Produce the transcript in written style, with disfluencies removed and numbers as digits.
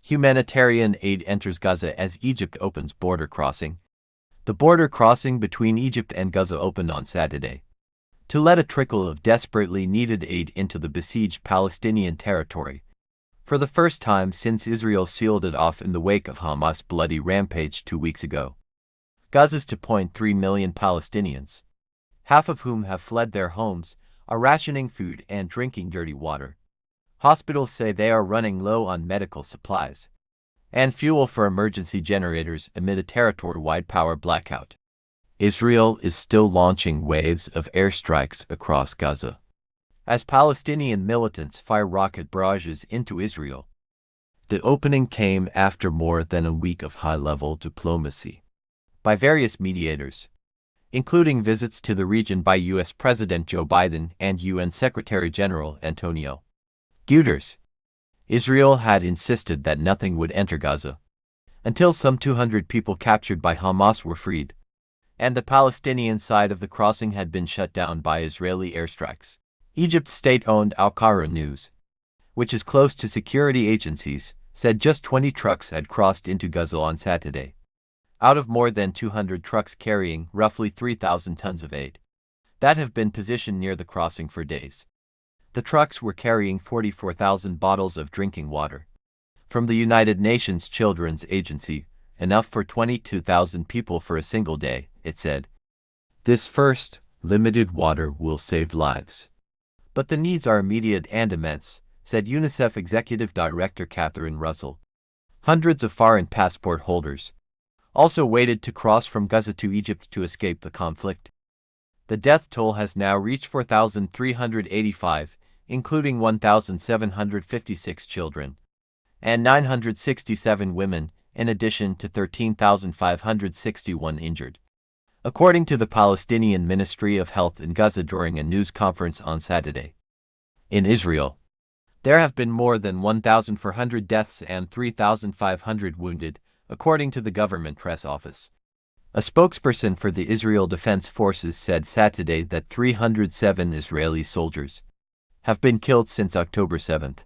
Humanitarian aid enters Gaza as Egypt opens border crossing. The border crossing between Egypt and Gaza opened on Saturday to let a trickle of desperately needed aid into the besieged Palestinian territory, for the first time since Israel sealed it off in the wake of Hamas' bloody rampage 2 weeks ago. Gaza's 2.3 million Palestinians, half of whom have fled their homes, are rationing food and drinking dirty water. Hospitals say they are running low on medical supplies and fuel for emergency generators amid a territory-wide power blackout. Israel is still launching waves of airstrikes across Gaza as Palestinian militants fire rocket barrages into Israel. The opening came after more than a week of high-level diplomacy by various mediators, including visits to the region by U.S. President Joe Biden and UN Secretary General Antonio Guterres. Israel had insisted that nothing would enter Gaza until some 200 people captured by Hamas were freed, and the Palestinian side of the crossing had been shut down by Israeli airstrikes. Egypt's state-owned Al-Qahra News, which is close to security agencies, said just 20 trucks had crossed into Gaza on Saturday, out of more than 200 trucks carrying roughly 3,000 tons of aid that have been positioned near the crossing for days. The trucks were carrying 44,000 bottles of drinking water from the United Nations Children's Agency, enough for 22,000 people for a single day, it said. This first, limited water will save lives. But the needs are immediate and immense, said UNICEF Executive Director Catherine Russell. Hundreds of foreign passport holders also waited to cross from Gaza to Egypt to escape the conflict. The death toll has now reached 4,385, including 1,756 children and 967 women, in addition to 13,561 injured, according to the Palestinian Ministry of Health in Gaza during a news conference on Saturday. In Israel, there have been more than 1,400 deaths and 3,500 wounded, according to the government press office. A spokesperson for the Israel Defense Forces said Saturday that 307 Israeli soldiers have been killed since October 7.